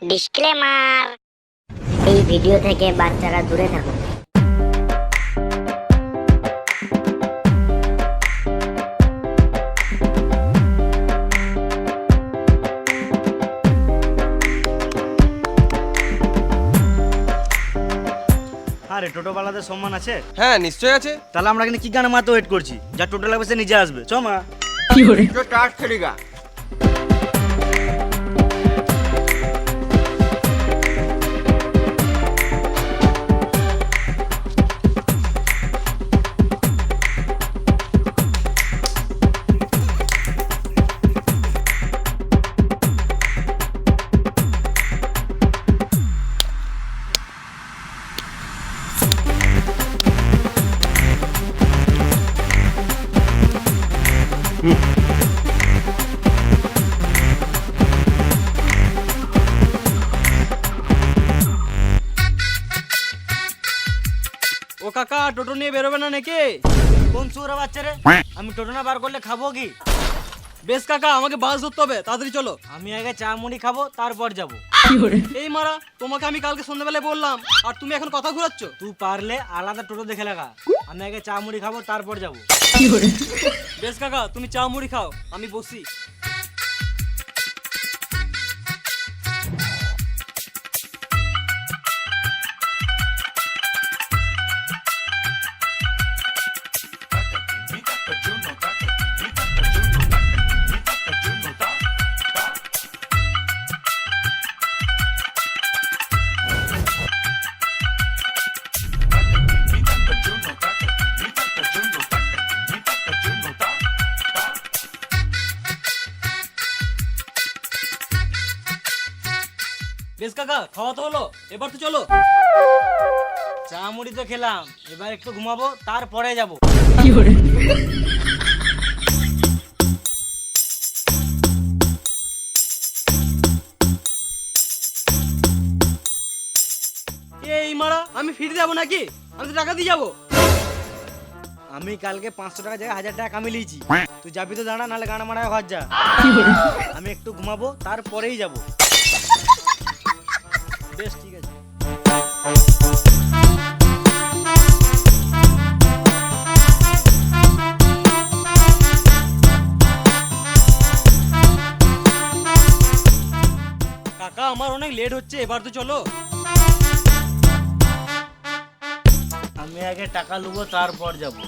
Disclaimer, এই video থেকে বাচ্চারা দূরে থাকুন। আরে টোটোওয়ালাদের সম্মান আছে? হ্যাঁ নিশ্চয়ই আছে। তাহলে আমরা এখানে কি গানে মাত্র ওয়েট করছি? যা টোটো লাগবে সে নিজে আসবে। চ মা। তো স্টার্ট খেলিগা। ও কাকা, টোটো নিয়ে বেরোবে না নাকি? কোন সুরা বাচ্চা রে? আমি টোটো না বার করলে খাবো কি? বেশ কাকা, আমাকে বাস ধরতে হবে, তাড়াতাড়ি চলো। আমি আগে চা মুড়ি খাবো, তারপর যাবো। এই মারা, তোমাকে আমি কালকে সন্ধ্যাবেলায় বললাম, আর তুমি এখন কথা ঘুরাচ্ছ। তুই পারলে আলাদা টোটো দেখে লাগা। আমি আগে চা মুড়ি খাবো, তারপর যাবো। বেশ কাকা, তুমি চা মুড়ি খাও, আমি বসি। বেশ কাকা, খাওয়া তো হলো, এবার তো চলো। চা মুড়ি তো খেলাম, এবার একটু ঘুমাবো, তারপরে যাবো। এই মারা, আমি ফিরে যাবো নাকি? আমি তো টাকা দিয়ে যাবো। আমি কালকে 500 টাকা জায়গায় 1000 টাকা কামিয়ে লিয়েছি। তুই যাবি তো দাঁড়া, নাহলে গানা মারা ঘর যা। আমি একটু ঘুমাবো, তারপরেই যাবো। বেশ ঠিক আছে। কাকা, আমার অনেক লেট হচ্ছে, এবার তো চলো। আমি আগে টাকা লুবো, তারপর যাবো।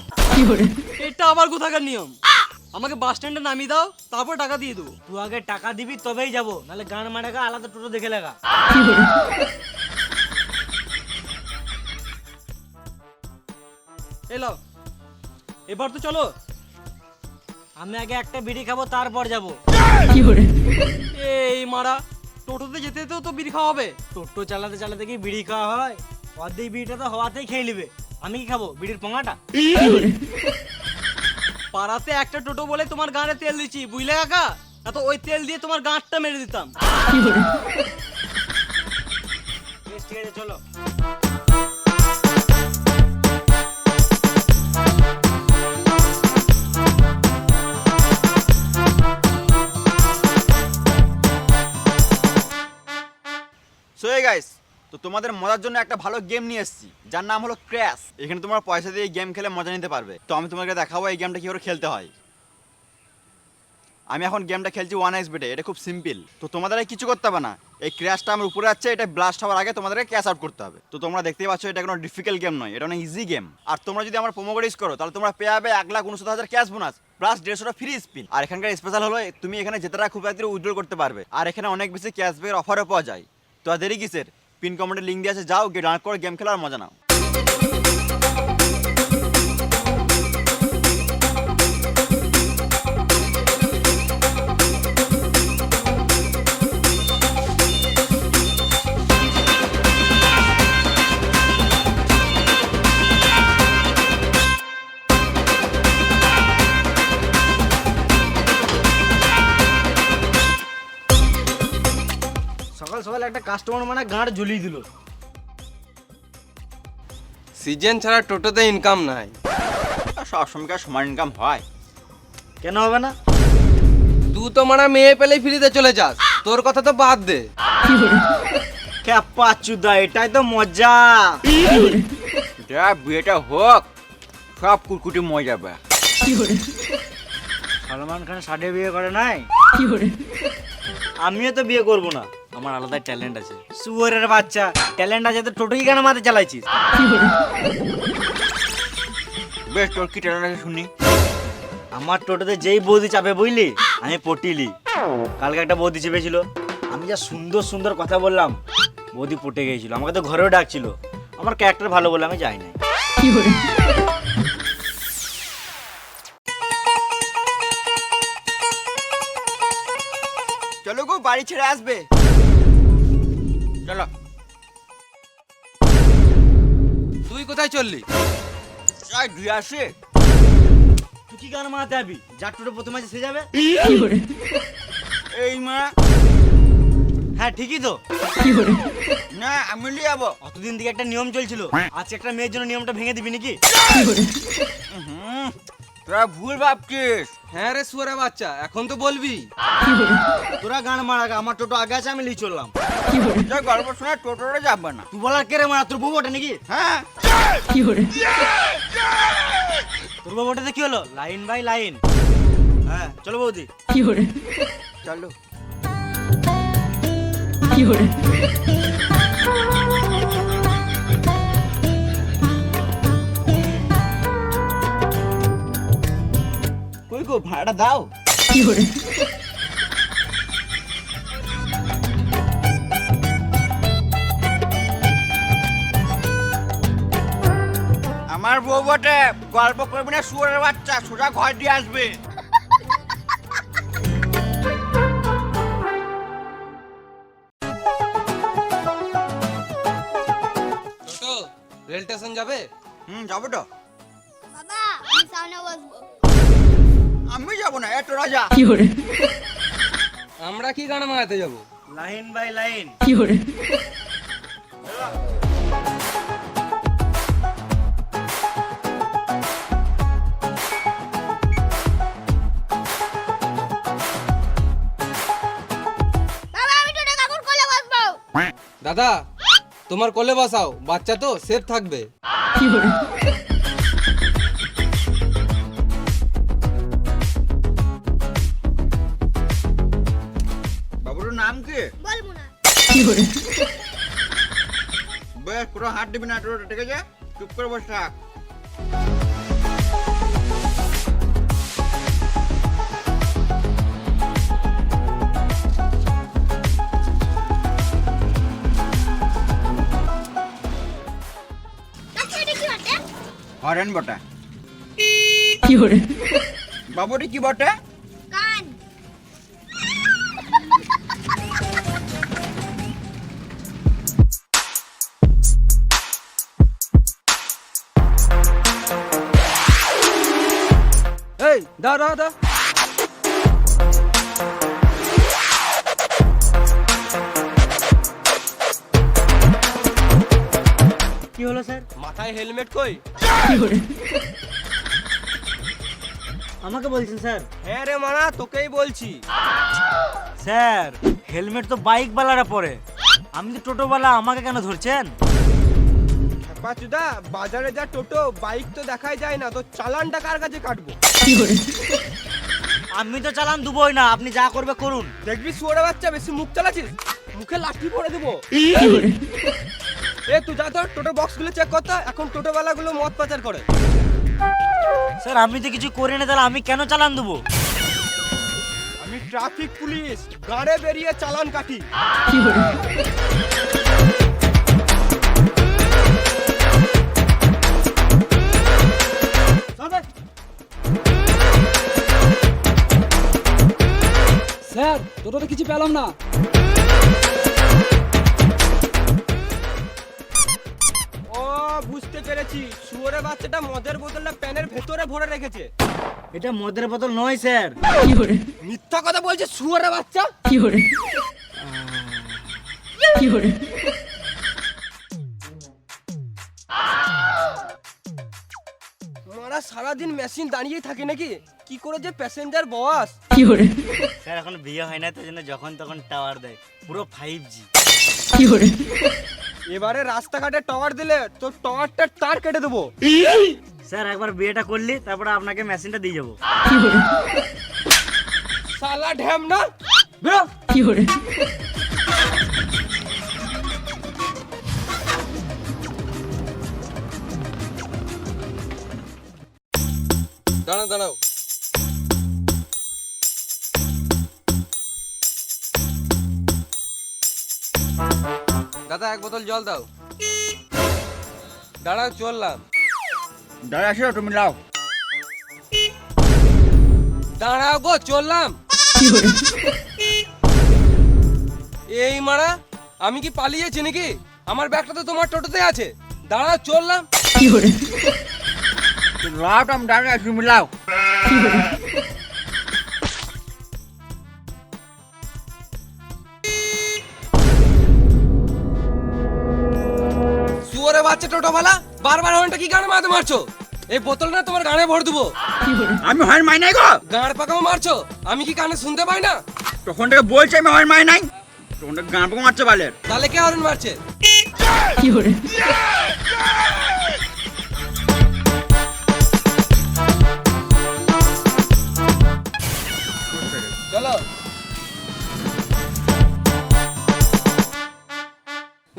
এটা আবার কোথাকার নিয়ম? আমাকে বাস স্ট্যান্ডে নামিয়ে দাও, তারপর টাকা দিয়ে দেবো। তুই আগে টাকা দিবি, তবেই যাবো, নাহলে গান মারা গা, আলাদা টোটো দেখে লাগা। এলো, এবার তো চলো। আমি আগে একটা বিড়ি খাবো, তারপর যাবো। এই মারা, টোটোতে যেতে যেতেও তো বিড়ি খাওয়া হবে। টোটো চালাতে চালাতে কি বিড়ি খাওয়া হয়? অর্ধেক বিড়িটা তো হওয়াতেই খেয়ে নিবে। আমি কি খাবো, বিড়ির পঙাটা? পাড়াতে একটা টোটো বলে তোমার গাঁড়ে তেল দিচ্ছি, বুঝলে কাকা? না তো ওই তেল দিয়ে তোমার গাঁটটা মেরে দিতাম। বেশ, ঠিক আছে, চলো। সো এই গাইস, তো তোমাদের মজার জন্য একটা ভালো গেম নিয়ে এসেছি, যার নাম হলো ক্র্যাশ। এখানে তোমরা পয়সা দিয়ে গেম খেলে মজা নিতে পারবে। তো আমি তোমাকে দেখাবো এই গেমটা কিভাবে খেলতে হয়। আমি এখন গেমটা খেলছি 1xbet-এ। এটা খুব সিম্পল। তো তোমাদের কিছু করতে হবে না। এই ক্র্যাশটা আমার উপরে আছে, এটা ব্লাস্ট হওয়ার আগে তোমাদেরকে ক্যাশ আউট করতে হবে। তো তোমরা দেখতেই পাচ্ছ, এটা কোনো ডিফিকাল্ট গেম নয়, এটা অনেক ইজি গেম। আর তোমরা যদি আমার প্রোমো কোড ইউজ করো, তাহলে তোমরা পেয়ে যাবে 1,69,000 ক্যাশ বোনাস প্লাস 150টা ফ্রি স্পিন। আর এখানকার স্পেশাল হলো, তুমি এখানে যেতে খুব তাড়াতাড়ি উইথড্র করতে পারবে। আর এখানে অনেক বেশি ক্যাশব্যাকের অফারও পাওয়া যায়। তো আর দেরি কিসের? পিন কমেন্টে লিঙ্ক দিয়ে আছে, যাও গিয়ে ডাউনলোড করে গেম খেলার মজা নাও। সকাল সকাল একটা কাস্টমার মানে গাঁড় ঝুলিয়ে দিল। সিজন ছাড়া টোটোতে ইনকাম নাই। সব সময়কার সমান ইনকাম হয়, কেন হবে না? তুই তো মারা মেয়ে পেলেই ফ্রিতে চলে যাস, তোর কথা তো বাদ দে। খ্যাপা চুদা, এটাই তো মজা। যা বিয়েটা হোক, সব কুটকুটি মজা যাবে। সলমান খান সাডে বিয়ে করে নাই, আমিও তো বিয়ে করব না, আমার আলাদা ট্যালেন্ট আছে। শুয়োরের বাচ্চা, ট্যালেন্ট আছে তো টোটোই কেন মাথায় চালাইছিস? বেশ, তোর কি ট্যালেন্ট আছে শুনি। আমার টোটোতে যেই বৌদি চাপে বুঝলি, আমি পটিলি। কালকে একটা বৌদি চেপেছিল, আমি যা সুন্দর সুন্দর কথা বললাম, বৌদি পটে গিয়েছিল। আমাকে তো ঘরেও ডাকছিল, আমার ক্যারেক্টার ভালো বলে আমি যাই নাই। চলো গো, বাড়ি ছেড়ে আসবে। চলো। তুই কোথায় চললি? যাই দুই আসে। তুই কি গান মারাতে যাবি? যার টোটো প্রথমে আছে সে যাবে। এই মা, হ্যাঁ ঠিকই তো। না আমি নিয়ে যাবো। অতদিন থেকে একটা নিয়ম চলছিল, আজকে একটা মেয়ের জন্য নিয়মটা ভেঙে দিবি নাকি? তোরা ভুল ভাবছিস। হ্যাঁ রে সুয়ারে বাচ্চা, এখন তো বলবি। তোরা গান মারা, আমার টোটো আগে আছে, আমি লিয়ে চললাম। যা গল্প শোনা টোটোরে যাবে না। তুই বলার কে রে মারা? তোর বউ ওঠে নাকি? হ্যাঁ, তোর বউ ওঠেতে কি হলো? Line by line. হ্যাঁ চলো বৌদি। চলো। কই গো, ভাড়াটা দাও। আমার বউ বটে, গল্প করবি না শুয়োরের বাচ্চা, সোজা ঘর দিয়ে আসবে। টোটো রেল স্টেশন যাবে? যাবো তো। বাবা আমি সামনে বসবো। আমি যাবো না, এত রাজা। আমরা কি গান মারাতে যাব? Line by line. বাবা আমি টোটো কাকুর কোলে বসবো। দাদা তোমার কোলে বসাও, বাচ্চা তো সেফ থাকবে। বাবুর নাম কি? বলবো না। বেশ, পুরো হাত দিবি না, টোটো ঠিক আছে? চুপ করে বসে থাক। কাকু এটা কি বটে? হরেন বটে। বাবুটি কি বটে? কান। এই দাও দাও দাও। কি হলো স্যার? মাথায় হেলমেট কই? আমাকে বলছেন স্যার? হ্যাঁ রে মানা, তোকেই বলছি। স্যার হেলমেট তো বাইক বালারা পরে, আমি তো টোটোওয়ালা, আমাকে কেন ধরছেন? পাচুদা, বাজারে যা টোটো বাইক তো দেখাই যায় না, তো চালানটা কার কাছে কাটবো? আমি তো চালান দুবই না, আপনি যা করবে করুন। দেখবি শুয়োরে বাচ্চা, বেশি মুখ চালাচ্ছিস, মুখে লাঠি পড়ে দেবো। এ তুই যা তো টোটো বক্স গুলো চেক করতে, এখন টোটো ওয়ালা গুলো মদ পাচার করে। স্যার আমি তো কিছু করি না, তাহলে আমি কেন চালান দেবো? আমি ট্রাফিক পুলিশ, গাড়ে বেরিয়ে চালান কাটি। স্যার টোটোতে কিছু পেলাম না। ও বুঝতে পেরেছি, শুয়োরে বাচ্চাটা মদের বোতলটা প্যানের ভেতরে ভরে রেখেছে। এটা মদের বোতল নয় স্যার। মিথ্যা কথা বলছে শুয়োরে বাচ্চা। মারা সারা সারাদিন মেশিন দাঁড়িয়েই থাকে নাকি? কি করে যে প্যাসেঞ্জার বস? স্যার এখন বিয়ে হয় না, তাই জন্য যখন তখন টাওয়ার দেয়, পুরো 5G। এবারে রাস্তাঘাটে টাওয়ার দিলে তোর টাওয়ারটার তার কেটে দেবো। স্যার একবার বিয়েটা করলি, তারপরে আপনাকে মেশিনটা দিয়ে যাবো। শালা ঢ্যাম না, বেরো। দাঁড়াও দাঁড়াও, দাদা এক বোতল জল দাও। দাঁড়াও, চললাম। দাঁড়া আসো, তুমি লাও। দাঁড়াও গো, চললাম। এই মারা, আমি কি পালিয়েছি নাকি? আমার ব্যাগটা তো তোমার টোটোতে আছে। দাঁড়াও, চললাম। লাও, তুমি দাঁড়া, তুমি লাও। শুয়োরে বাচ্চা টোটোওয়ালা, বারবার হর্নটা কি গানে মারতে মারছো? এই বোতলটা তোমার গানে ভর দেবো। আমি হর্ন মাই নাই গো। গাঁড় পাকাও মারছো, আমি কি কানে শুনতে পাই না? তখন থেকে বলছি আমি হর্ন মাই নাই, তখন থেকে গান পাকা মারছে বালের। তাহলে কে হর্ন মারছে? চলো।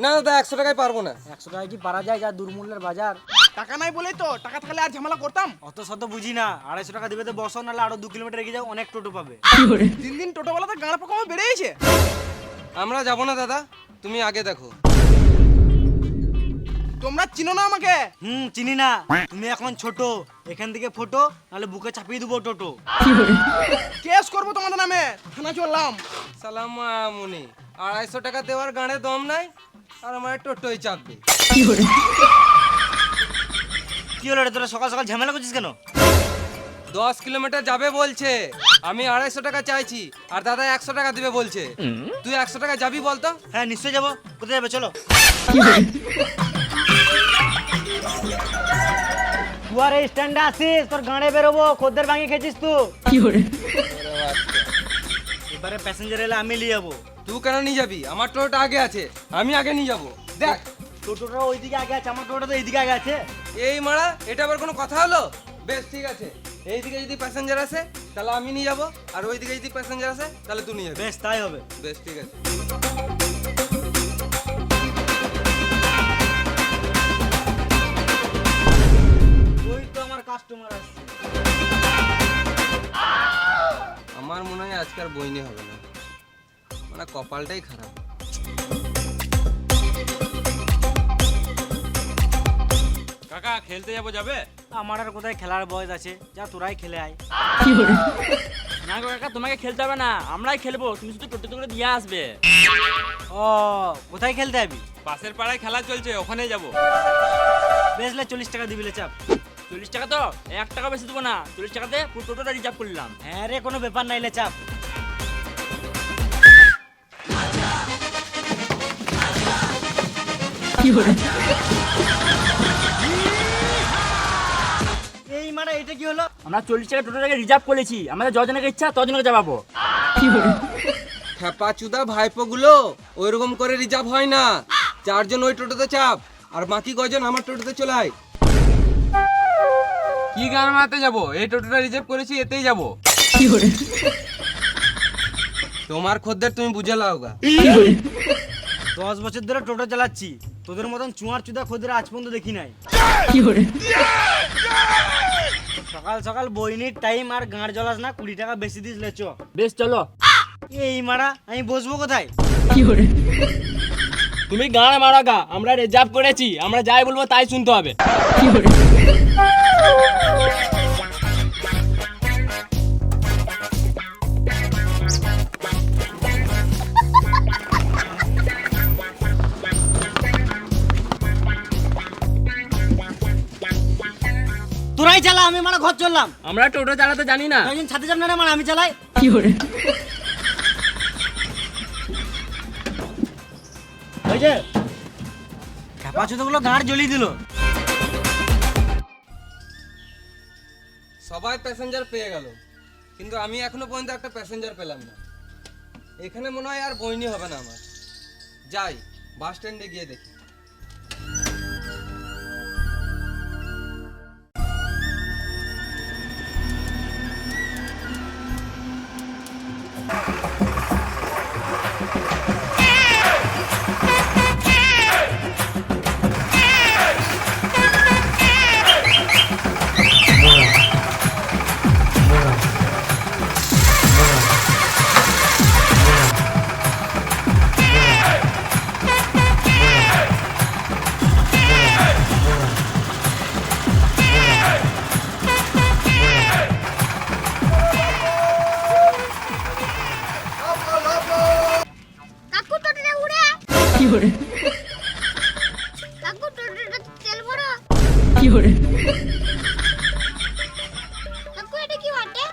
না দাদা, 100 টাকায় পারবো না। 100 টাকা কি পারা যায়, যা দুর্মূল্যের বাজার? টাকা নাই বলেই তো, টাকা থাকলে আর ঝামেলা করতাম। অত শত বুঝি না, 250 টাকা দিবে তো বসো, নাহলে আরো 2 কিলোমিটার এগিয়ে যাও, অনেক টোটো পাবে। দিন দিন টোটোওয়ালাতে গাঁড় পাকামো বেড়েছে। আমরা যাবো না দাদা, তুমি আগে দেখো। তোমরা চিনো না আমাকে? চিনি না, তুমি এখন ছোট, এখান থেকে ফটো, নাহলে বুকে চাপিয়ে দেবো টোটো। কেস করবো তোমাদের নামে, থানা চললাম। সালাম মুনি, 250 টাকা দেওয়ার গাঁড়ে দম নাই, আর আমার টোটোই চাপবে। কি হলো রে, তোরা সকাল সকাল ঝামেলা করছিস কেন? 10 কিলোমিটার যাবে বলছে, আমি 250 টাকা চাইছি, আর দাদা 100 টাকা দিবে বলছে। তুই 100 টাকা যাবি বলতো? হ্যাঁ নিশ্চয়ই যাবো। কোথায় যাবে চলো। তুই স্ট্যান্ডে আসিস, তোর গাড়ে বেরোবো, খদ্দের ভাঙি খেয়েছিস তুই। এবারে প্যাসেঞ্জার এলে আমি নিয়ে যাবো। তুই কেন নিয়ে যাবি? আমার টোটোটা আগে আছে, আমি আগে নিয়ে যাবো। দেখ, টোটোটা ওইদিকে আগে আছে, আমার টোটোটা তো এইদিকে আগে আছে। এই মারা, এটা আবার কোনো কথা হলো? বেশ ঠিক আছে, এইদিকে যদি প্যাসেঞ্জার আসে তাহলে আমি নিয়ে যাবো, আর ওইদিকে যদি প্যাসেঞ্জার আসে তাহলে তুই নিয়ে যাবি। বেশ তাই হবে। বেশ ঠিক আছে। ওই তো আমার কাস্টমার আসছে। আমার মনে হয় আজকাল বইনি হবে না, মানে কপালটাই খারাপ। কাকা খেলতে যাবো, যাবে? আমার আর কোথায় খেলার বয়স আছে, যা তোরাই খেলে আয়। না গো কাকা, তোমাকে খেলতে হবে না, আমরাই খেলবো, তুমি শুধু টোটো করে দিয়ে আসবে। ও, কোথায় খেলতে যাবি? পাশের পাড়ায় খেলা চলছে, ওখানে যাবো। বেশলে 40 টাকা দিবিলে চাপ। 40 টাকা তো 1 টাকা বেশি দেবো না, 40 টাকাতে পুরো টোটোটা রিজার্ভ করলাম। হ্যাঁ রে, কোনো ব্যাপার নাইলে চাপ। এই মানে এটা কি হলো? আমরা 40 টাকা টোটোটাকে রিজার্ভ করেছি, আমাদের যজনকে ইচ্ছা তজনকে যাবো। খেপা চুদা ভাইপো গুলো, ওইরকম করে রিজার্ভ হয় না। 4 জন ওই টোটোতে চাপ, আর বাকি কয়জন আমার টোটোতে চলে আয়। কি গান মারতে যাবো? এই টোটোটা রিজার্ভ করেছি, এতেই যাবো। তোমার খদ্দের তুমি বুঝে লাও গা। 10 বছর ধরে টোটো চালাচ্ছি, তোদের মতন চুয়ার চুদা খদ্দের আজ পর্যন্ত দেখি নাই। সকাল সকাল বইনির টাইম আর গাঁড় জ্বলাস না, 20 টাকা বেশি দিস লে চ। বেশ চলো। এই মারা, আমি বসবো কোথায়? তুমি গান মারা গা, আমরা রিজার্ভ করেছি, আমরা যাই বলবো তাই শুনতে হবে। তোরাই চালা, আমি মারা ঘর চললাম। আমরা টোটো চালাতে জানি না। একজন ছাতে যাব না রে মারা, আমি চালাই। ওই যে খেপা চুদা গুলো গাঁড় জ্বলিয়ে দিল। সবাই প্যাসেঞ্জার পেয়ে গেল, কিন্তু আমি এখনো পর্যন্ত একটা প্যাসেঞ্জার পেলাম না। এখানে মনে হয় আর বইনি হবে না আমার। যাই বাস স্ট্যান্ডে গিয়ে দেখি। কাকু টোটোটা উড়ে কাকু টোটোটা তেল ভরো কাকু এটা কি বটে?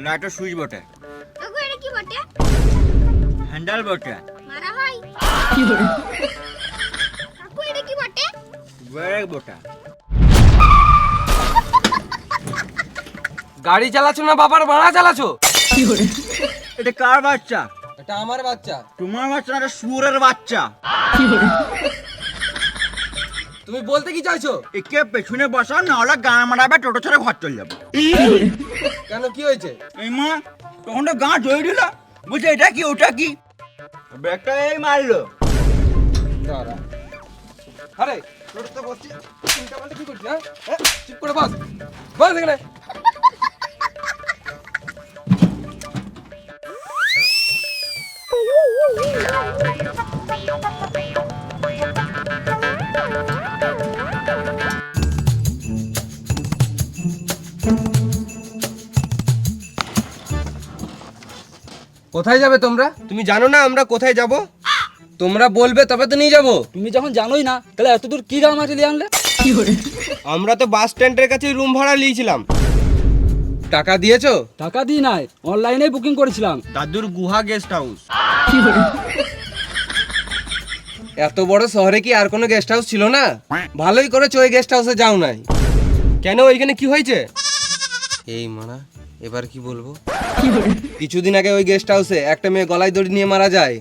না, এটা সুইচ বটে, কাকু এটা কি বটে? হ্যান্ডেল বটে, মারা হয়। কাকু এটা কি বটে? ব্রেক বটে। গাড়ি চালাচ্ছো না বাবার ভাড়া চালাচ্ছো? এটা কার বাচ্চা? এটা আমার বাচ্চা। তোমার বাচ্চা না, এটা শুয়োরের বাচ্চা। তুমি বলতে কি চাইছো? একে পেছনে বসা, না হলে গান মারাবে, টোটো ছেড়ে ঘর চলে যাবে। কেন, কি হয়েছে? এই মা, তখন তো গাঁ জড়িয়ে দিল, বলছে এটা কি ওটা কি, ব্রেকটা এই মারলো। দাঁড়া। আরে টোটোতে বসছি, চিন্তা বলতে কি করছিস? হ্যাঁ, চুপ করে বস, বস এখানে। কোথায় যাবে তোমরা? তুমি জানো না আমরা কোথায় যাব? তোমরা বলবে তবে তো নিয়ে যাব। তুমি যখন জানোই না তাহলে এত দূর কি গাড়ি মাছ নিয়ে আনলে? আমরা তো বাস স্ট্যান্ডের কাছে রুম ভাড়া নিয়েছিলাম। টাকা দিয়েছো? টাকা দিই নাই, অনলাইনে বুকিং করেছিলাম। দাদুর গুহা গেস্ট হাউস। এত বড় শহরে কি আর কোনো গেস্ট হাউস ছিল না? ভালোই করেছো ওই গেস্ট হাউসে যাও নাই। কেন, ওইখানে কি হয়েছে? এই মানা, এবার কি বলবো? কিছুদিন আগে ওই গেস্ট হাউসে একটা মেয়ে গলায় দড়ি নিয়ে মারা যায়।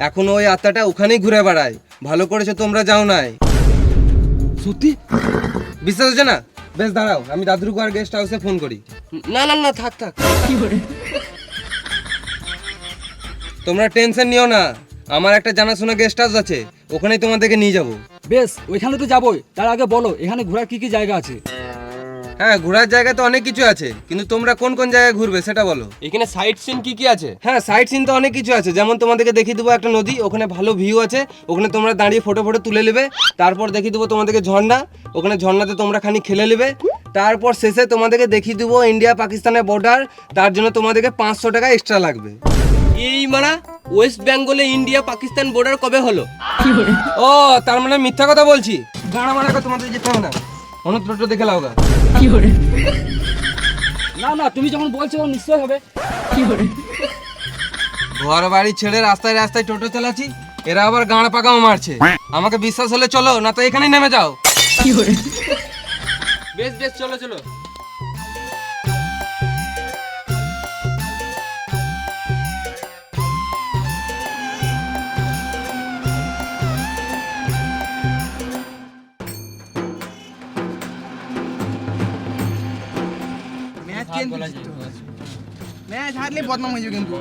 এখন ওই আত্মাটা ওখানেই ঘুরে বেড়ায়। ভালো করেছো তোমরা যাও নাই। সত্যি বিশ্বাস হচ্ছে না? বেশ দাঁড়াও, আমি দাদুর গুহার গেস্ট হাউসে ফোন করি। না না না, থাক থাক, তোমরা টেনশন নিও না। আমার একটা জানাশোনা গেস্ট হাউস আছে, ওখানেই তোমাদেরকে নিয়ে যাব। বেশ, ওইখানে তো যাবোই, তার আগে বলো এখানে ঘোরার কি কি জায়গা আছে? হ্যাঁ, ঘোরার জায়গা তো অনেক কিছু আছে, কিন্তু তোমরা কোন কোন জায়গায় ঘুরবে সেটা বলো। এখানে সাইট সিন কি কি আছে? হ্যাঁ, সাইট সিন তো অনেক কিছু আছে, যেমন তোমাদেরকে দেখিয়ে দেবো একটা নদী, ওখানে ভালো ভিউ আছে, ওখানে তোমরা দাঁড়িয়ে ফটো ফটো তুলে নেবে। তারপর দেখিয়ে দেবো তোমাদেরকে ঝর্ণা, ওখানে ঝর্ণাতে তোমরা খানি খেলে নেবে। তারপর শেষে তোমাদেরকে দেখিয়ে দেবো ইন্ডিয়া পাকিস্তানের বর্ডার, তার জন্য তোমাদেরকে 500 টাকা এক্সট্রা লাগবে। এই মানা, ওয়েস্ট বেঙ্গলে ইন্ডিয়া পাকিস্তান বর্ডার কবে হলো? ও, তার মানে মিথ্যা কথা বলছি। গাড়া মারা তোমাদের যেতে হবে না, অন্য টোটো দেখে লাও গা। না না, তুমি যখন বলছো নিশ্চয় হবে। ঘর বাড়ি ছেড়ে রাস্তায় রাস্তায় টোটো চালাচ্ছি, এরা আবার গাঁড় পাকাও মারছে। আমাকে বিশ্বাস হলে চলো, না তো এখানেই নেমে যাও। বেশ বেশ, চলো চলো। ম্যাচ হারলে বদনাম হয়ে যাবে কিন্তু।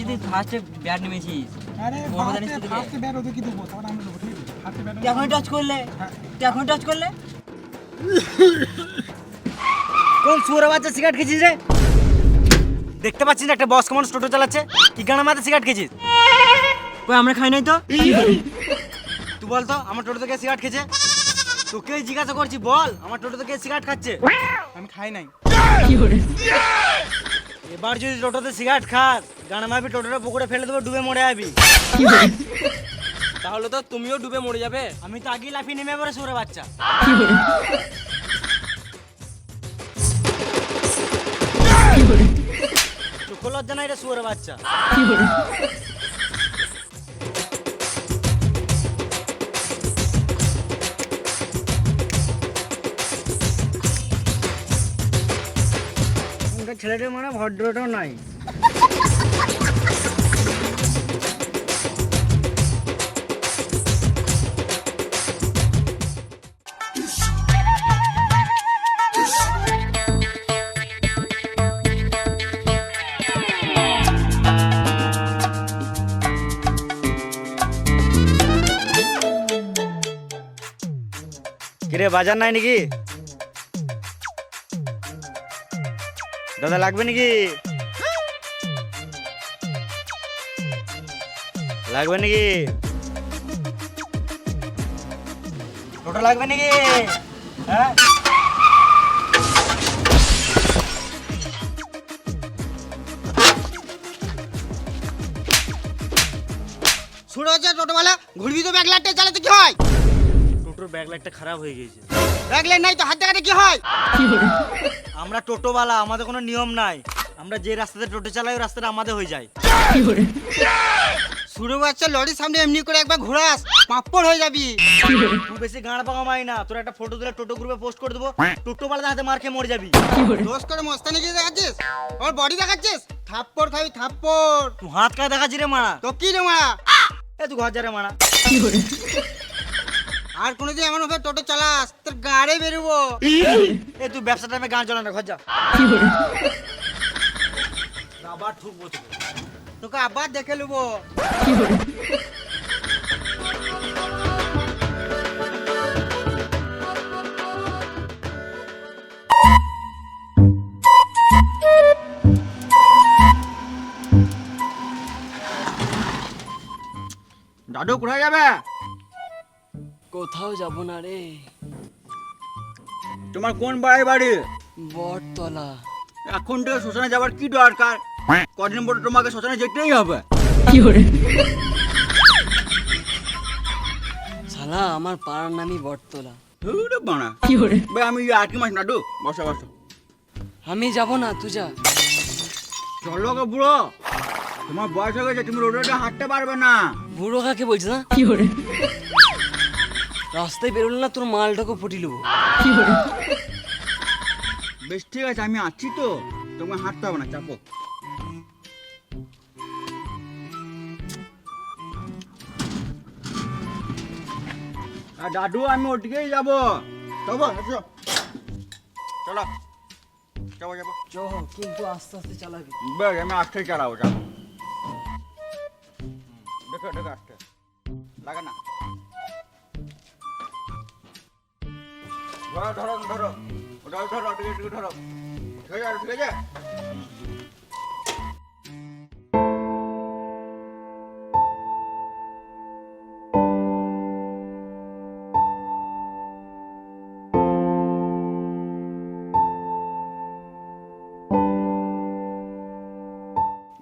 তুই ফার্স্টে ব্যাট নেমেছিস, আরে ফার্স্টে ব্যাট ওদের কি দেবো, তারপর আমরা দেবো, ঠিক আছে? ফার্স্টে ব্যাট এখন টাচ করলে, এখন টাচ করলে কোন সুরে বাচ্চা সিগারেট খেয়েছিস রে? দেখতে পাচ্ছিস না একটা বস কেমন টোটো চালাচ্ছে? কি গানা মাথা সিগারেট খেয়েছিস? কই আমরা খাই নাই তো। তুই বল তো, আমার টোটো থেকে সিগারেট খেয়েছে? তোকেই জিজ্ঞাসা করছি, বল আমার টোটো থেকে সিগারেট খাচ্ছে? আমি খাই নাই। এবার যদি টোটোতে সিগারেট খাস, গানা মারবি, টোটোটা পুকুরে ফেলে দেবো, ডুবে মরে যাবি। তাহলে তো তুমিও ডুবে মরে যাবে। আমি তো আগেই লাফিয়ে নেমে পড়ে সুরে বাচ্চা। চোখ লজ্জা নাই রে সুরে বাচ্চা। ছেলেটা মানে ভদ্রটাও নাই। কিরে বাজার নাই নাকি? দাদা লাগবে নাকি? লাগবে নাকি? টোটো লাগবে নাকি? হ্যাঁ শুরু হচ্ছে টোটোওয়ালা, ঘুরবি তো ব্যাগ লাইটটা চালাতে কি হয়? টোটোর ব্যাক লাইটটা খারাপ হয়ে গেছে। ব্যাগ লাইট নাই তো হাত দেখাতে কি হয়? আমরা টোটোওয়ালা, আমাদের কোনো নিয়ম নাই। আমরা যে রাস্তাতে টোটো চালাই ওই রাস্তাটা আমাদের হয়ে যায়। শুরু হচ্ছে লরির সামনে এমনি করে একবার ঘোরাস, পাপ্পড় হয়ে যাবি। তুই বেশি গাঁড় পাকা মাই না, তোর একটা ফটো তুলে টোটো গ্রুপে পোস্ট করে দেবো, টোটোওয়ালাদের হাতে মার খেয়ে মরে যাবি। দোষ করে মস্তানি গিয়ে দেখাচ্ছিস, ওর বডি দেখাচ্ছিস, থাপ্পড় খাবি থাপ্পড়। তুই হাত কায় দেখাচ্ছি রে মারা। তো কি রে মারা? এ তুই ঘর যা রে মারা। আর কোনোদিন এমন ভাবে টোটো চালাস তোর গাড়ে বেরোবো। এ তুই ব্যবসা টাইমে গান চলা না, ঘর যা। আবার ঠুকবো তোকে। তোকে আবার দেখে নেবো। দাদু কোথায় যাবে? কোথাও যাব না রে, তোমার কোন বাড়ি? বটতলা। এখন থেকে শ্মশানে যাবার কি দরকার? কদিন পরে তোমাকে শ্মশানে যেতেই হবে। শালা আমার পাড়ার নামই বটতলা। ভাই আমি আর কি মাস দাদু, বসো বসো। আমি যাব না, তুই যা। চলো গো বুড়ো, তোমার বয়স হয়ে গেছে, তুমি রোডে হাঁটতে পারবে না। বুড়ো কাকে বলছিস না? রাস্তায় বেরোলে না তোর মালটাকে ফুটি নেবো। বেশ ঠিক আছে, আমি আছি তো, তোমার হাঁটতে হবে না, চাপো। আর দাদু আমি ওদিকেই যাবো। চলো চলো চলো যাবো যাবো। কিন্তু আস্তে আস্তে চালাবি। বেশ আমি আস্তে চালাবো, যাবো। দেখো দেখো আস্তে লাগা না। ধরো ধরো ধরো ধরো ধরো ঠিক ধরো, ঠিক আছে ঠিক আছে।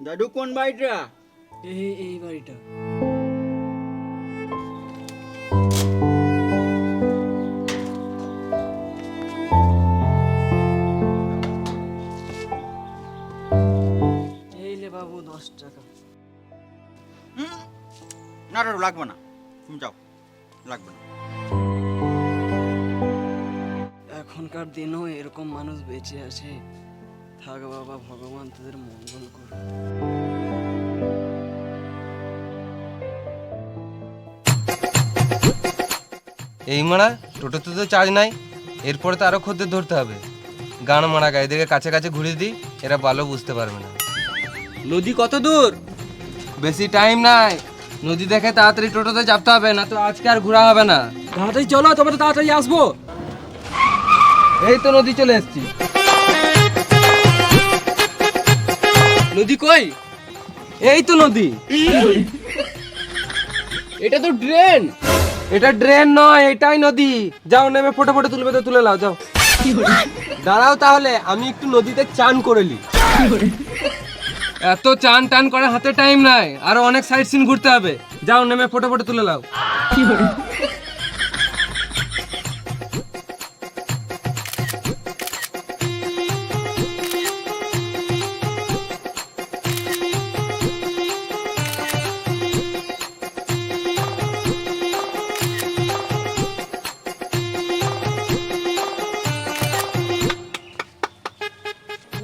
দাদু কোন বাড়িটা? এই বাড়িটা। এই লে বাবু 10 টাকা। না দাদু লাগবে না, তুমি যাও, লাগবে না। এখনকার দিনেও এরকম মানুষ বেঁচে আছে। থাক বাবা, ভগবান তোদের মঙ্গল করুন। এই মারা টোটোতে তো চার্জ নাই, এরপরে তো আরো খদ্দের ধরতে হবে। গান মারা গায়ে এদেরকে কাছে কাছে ঘুরিয়ে দিই, এরা ভালো বুঝতে পারবে না। নদী কত দূর? বেশি টাইম নাই, নদী দেখে তাড়াতাড়ি টোটোতে চাপতে হবে, না তো আজকে আর ঘোরা হবে না। তাড়াতাড়ি চলো, তবে তো তাড়াতাড়ি আসবো। এই তো নদী চলে এসেছি। নদী কই? এই তো নদী। এটা তো ড্রেন। এটা ড্রেন নয়, এটাই নদী। যাও নেমে ফটো ফটো তুলবে তো তুলে নাও, যাও। দাঁড়াও তাহলে আমি একটু নদীতে চান করে নি। এত চান টান করে হাতে টাইম নাই, আরো অনেক সাইড সিন ঘুরতে হবে। যাও নেমে ফটো ফটো তুলে নাও।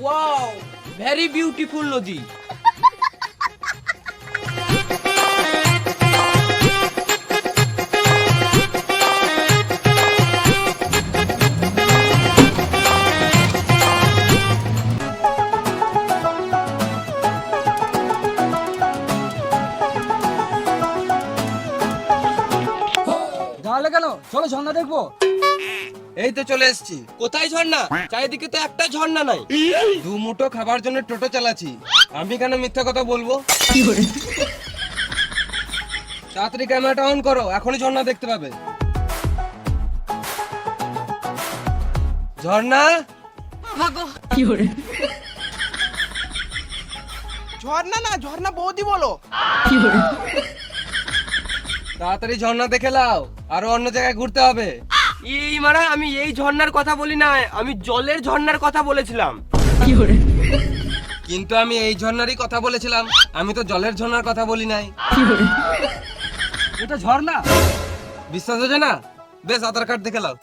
ওয়াও ভেরি বিউটিফুল নদী। তাহলে কেন, চলো ঝর্ণা দেখবো। এই তো চলে এসেছি। কোথায় ঝর্ণা? চারিদিকে তো একটা ঝর্ণা নাই। দু মুঠো খাবার জন্য টোটো চালাচ্ছি, আমি কেন মিথ্যা কথা বলবো? তাড়াতাড়ি ক্যামেরাটা অন করো, এখনই ঝর্ণা দেখতে পাবে। ঝর্ণা, ঝর্ণা না, ঝর্ণা বৌদি বলো। তাড়াতাড়ি ঝর্ণা দেখে লাও, আরো অন্য জায়গায় ঘুরতে হবে। এই মারা, আমি এই ঝর্ণার কথা বলি না, আমি জলের ঝর্ণার কথা বলেছিলাম। কিন্তু আমি এই ঝর্ণারই কথা বলেছিলাম, আমি তো জলের ঝর্ণার কথা বলি নাই। এটা ঝর্ণা? বিশ্বাস হচ্ছে না? বেশ, আধার কার্ড দেখে লাও।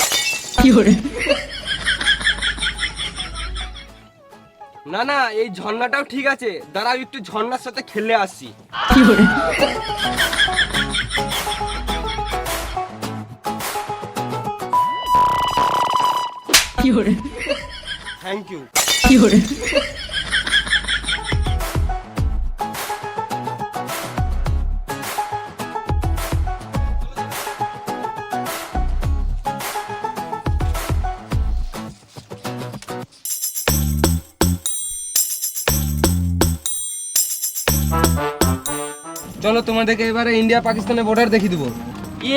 না না, এই ঝর্ণাটাও ঠিক আছে, দাঁড়াও একটু ঝর্ণার সাথে খেলে আসি। Thank you. চলো তোমাদেরকে এবারে ইন্ডিয়া পাকিস্তানের বর্ডার দেখিয়ে দেবো।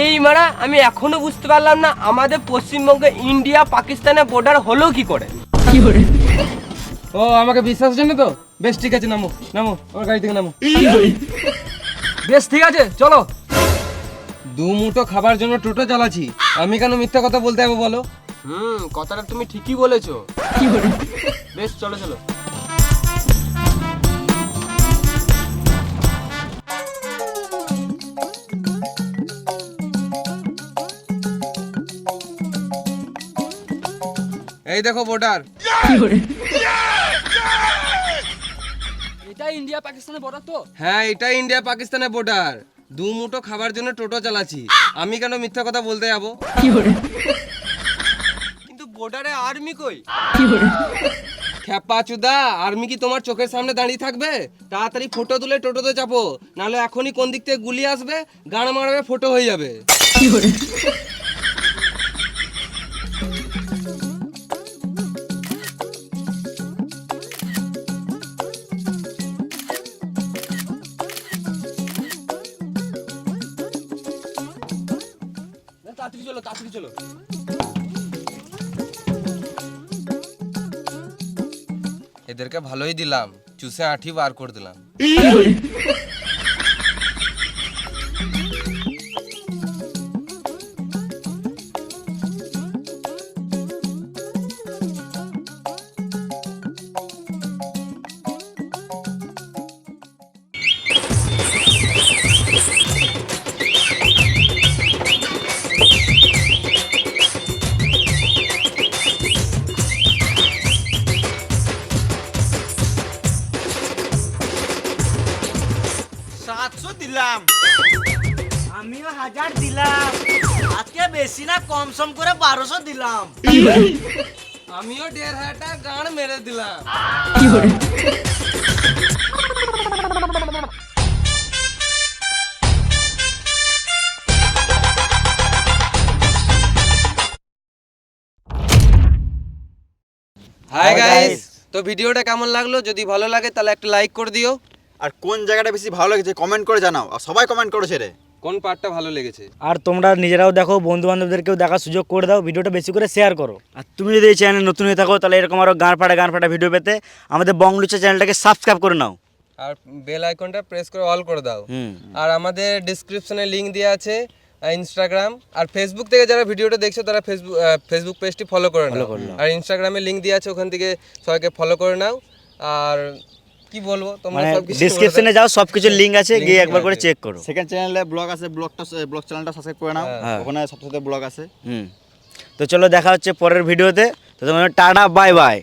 এই মারা, আমি এখনো বুঝতে পারলাম না আমাদের পশ্চিমবঙ্গে ইন্ডিয়া পাকিস্তানের বর্ডার হলো কি করে। ও, আমাকে বিশ্বাস হচ্ছে না তো? বেশ ঠিক আছে, নামো নামো, আমার গাড়ি থেকে নামো। বেশ ঠিক আছে, চলো। দু মুঠো খাবার জন্য টোটো চালাচ্ছি, আমি কেন মিথ্যা কথা বলতে হবে বলো? কথাটা তুমি ঠিকই বলেছো। বেশ, চলো চলো। এই দেখো বর্ডার। এটা ইন্ডিয়া পাকিস্তানের বর্ডার তো? হ্যাঁ, এটা ইন্ডিয়া পাকিস্তানের বর্ডার। দু মুঠো খাবার জন্য টোটো চালাচ্ছি, আমি কেন মিথ্যা কথা বলতে যাবো? কিন্তু বর্ডারে আর্মি কই? খেপা চুদা, আর্মি কি তোমার চোখের সামনে দাঁড়িয়ে থাকবে? তাড়াতাড়ি ফটো তুলে টোটোতে চাপো, নাহলে এখনই কোন দিক থেকে গুলি আসবে, গান মারবে, ফটো হয়ে যাবে। তাড়াতাড়ি চলো, তাড়াতাড়ি চলো। এদেরকে ভালোই দিলাম, চুষে আঠি বার করে দিলাম। দিলাম, আমিও 1000 দিলাম, আজকে বেশি না কম সম করে 1200 দিলাম। আমিও 1500 টাকা গান মেরে দিলাম। হাই গাইস, তো ভিডিওটা কেমন লাগলো? যদি ভালো লাগে তাহলে একটা লাইক করে দিও। আর কোন জায়গাটা বেশি ভালো লেগেছে কমেন্ট করে জানাও। আর সবাই কমেন্ট করেছে রে, কোন পার্টটা ভালো লেগেছে। আর তোমরা নিজেরাও দেখো, বন্ধু বান্ধবদেরকেও দেখার সুযোগ করে দাও, ভিডিওটা বেশি করে শেয়ার করো। আর তুমি যদি এই চ্যানেলে নতুন হয়ে থাকো তাহলে এরকম আরো গান ফাটা ভিডিও পেতে আমাদের বংলুচা চ্যানেলটাকে সাবস্ক্রাইব করে নাও। আর বেল আইকনটা প্রেস করে অল করে দাও। আর আমাদের ডেসক্রিপশনে লিংক দেওয়া আছে ইনস্টাগ্রাম আর ফেসবুক থেকে যারা ভিডিওটা দেখছো তারা ফেসবুক পেজটি ফলো করে নাও। আর ইনস্টাগ্রামে লিংক দেওয়া আছে, ওখান থেকে সবাইকে ফলো করে নাও। আর কি বলবো, তোমরা সবকিছু ডেসক্রিপশনে যাও, সবকিছু লিংক আছে, গিয়ে একবার করে চেক করো। সেকেন্ড চ্যানেলে ব্লগ আছে, ব্লগ চ্যানেলটা সাবস্ক্রাইব করে নাও, ওখানে সবথেকে ব্লগ আছে। তো চলো দেখা হচ্ছে পরের ভিডিওতে। তো তোমার টাটা, বাই বাই।